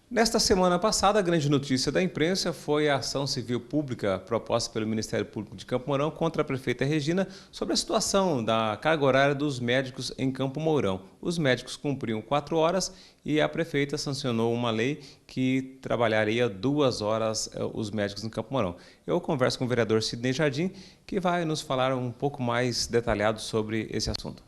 Nesta semana passada, a grande notícia da imprensa foi a ação civil pública proposta pelo Ministério Público de Campo Mourão contra a prefeita Regina sobre a situação da carga horária dos médicos em Campo Mourão. Os médicos cumpriam 4 horas e a prefeita sancionou uma lei que trabalharia 2 horas os médicos em Campo Mourão. Eu converso com o vereador Sidney Jardim, que vai nos falar um pouco mais detalhado sobre esse assunto.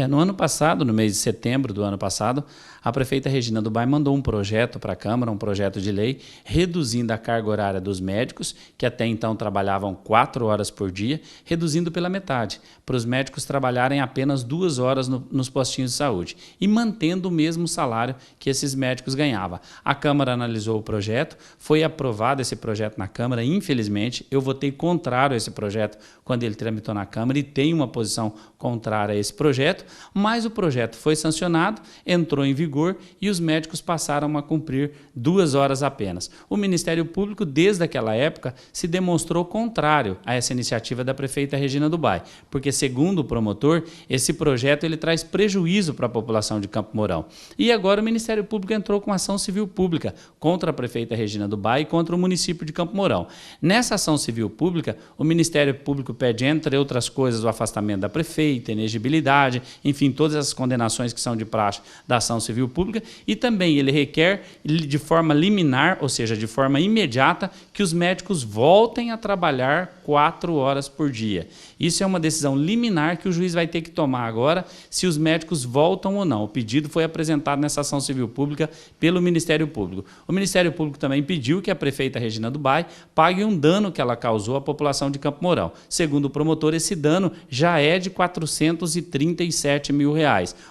No ano passado, no mês de setembro do ano passado, a prefeita Regina Dubay mandou um projeto para a Câmara, um projeto de lei, reduzindo a carga horária dos médicos, que até então trabalhavam 4 horas por dia, reduzindo pela metade, para os médicos trabalharem apenas 2 horas nos postinhos de saúde e mantendo o mesmo salário que esses médicos ganhavam. A Câmara analisou o projeto, foi aprovado esse projeto na Câmara, infelizmente, eu votei contrário a esse projeto quando ele tramitou na Câmara e tenho uma posição contrária a esse projeto, mas o projeto foi sancionado, entrou em vigor e os médicos passaram a cumprir 2 horas apenas. O Ministério Público, desde aquela época, se demonstrou contrário a essa iniciativa da prefeita Regina Dubay, porque, segundo o promotor, esse projeto ele traz prejuízo para a população de Campo Mourão. E agora o Ministério Público entrou com ação civil pública contra a prefeita Regina Dubay e contra o município de Campo Mourão. Nessa ação civil pública, o Ministério Público pede, entre outras coisas, o afastamento da prefeita, inegibilidade, enfim, todas as condenações que são de praxe da ação civil pública, e também ele requer de forma liminar, ou seja, de forma imediata, que os médicos voltem a trabalhar 4 horas por dia. Isso é uma decisão liminar que o juiz vai ter que tomar agora, se os médicos voltam ou não. O pedido foi apresentado nessa ação civil pública pelo Ministério Público. O Ministério Público também pediu que a prefeita Regina Dubay pague um dano que ela causou à população de Campo Mourão. Segundo o promotor, esse dano já é de R$437 mil.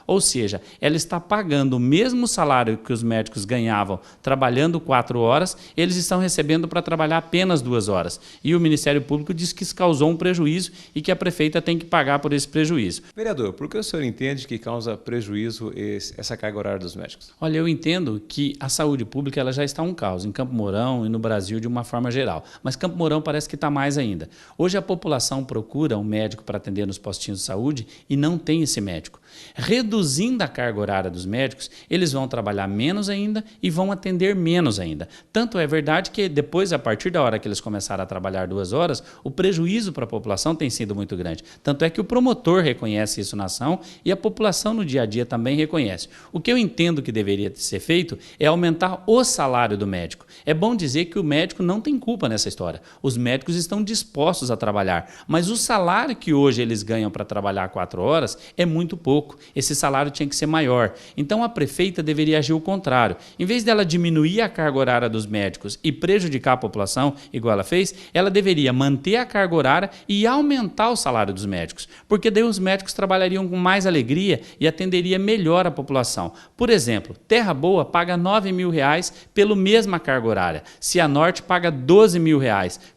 Ou seja, ela está pagando o mesmo salário que os médicos ganhavam trabalhando 4 horas, eles estão recebendo para trabalhar apenas 2 horas. E o Ministério Público diz que isso causou um prejuízo e que a prefeita tem que pagar por esse prejuízo. Vereador, por que o senhor entende que causa prejuízo essa carga horária dos médicos? Olha, eu entendo que a saúde pública ela já está um caos em Campo Mourão e no Brasil de uma forma geral, mas Campo Mourão parece que está mais ainda. Hoje a população procura um médico para atender nos postinhos de saúde e não tem esse médico. Reduzindo a carga horária dos médicos, eles vão trabalhar menos ainda e vão atender menos ainda. Tanto é verdade que depois, a partir da hora que eles começaram a trabalhar 2 horas, o prejuízo para a população tem sido muito grande. Tanto é que o promotor reconhece isso na ação e a população no dia a dia também reconhece. O que eu entendo que deveria ser feito é aumentar o salário do médico. É bom dizer que o médico não tem culpa nessa história. Os médicos estão dispostos a trabalhar, mas o salário que hoje eles ganham para trabalhar 4 horas é muito pouco. Esse salário tinha que ser maior. Então a prefeita deveria agir o contrário. Em vez dela diminuir a carga horária dos médicos e prejudicar a população, igual ela fez, ela deveria manter a carga horária e aumentar o salário dos médicos, porque daí os médicos trabalhariam com mais alegria e atenderia melhor a população. Por exemplo, Terra Boa paga R$9 mil pela mesma carga horária. Cianorte paga R$12 mil.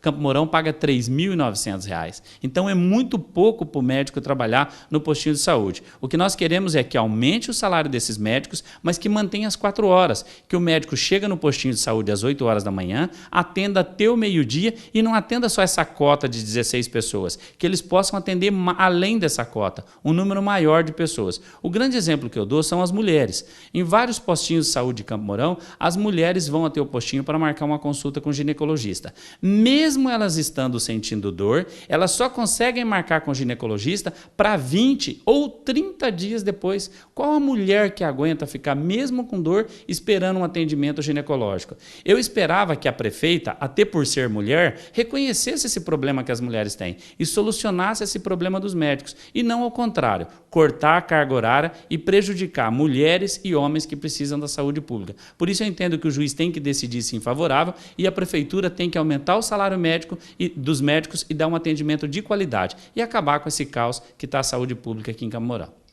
Campo Mourão paga R$3.900. Então é muito pouco para o médico trabalhar no postinho de saúde. O que nós queremos é que aumente o salário desses médicos, mas que mantenha as 4 horas, que o médico chega no postinho de saúde às 8 horas da manhã, atenda até o meio-dia e não atenda só essa cota de 16 pessoas, que eles possam atender além dessa cota, um número maior de pessoas. O grande exemplo que eu dou são as mulheres. Em vários postinhos de saúde de Campo Mourão, as mulheres vão até o postinho para marcar uma consulta com o ginecologista. Mesmo elas estando sentindo dor, elas só conseguem marcar com o ginecologista para 20 ou 30 dias depois. Qual a mulher que aguenta ficar mesmo com dor esperando um atendimento ginecológico? Eu esperava que a prefeita, até por ser mulher, reconhecesse esse problema que as mulheres têm e solucionasse esse problema dos médicos e não ao contrário, cortar a carga horária e prejudicar mulheres e homens que precisam da saúde pública. Por isso eu entendo que o juiz tem que decidir sim favorável e a prefeitura tem que aumentar o salário médico dos médicos e dar um atendimento de qualidade e acabar com esse caos que está a saúde pública aqui em Campo Mourão.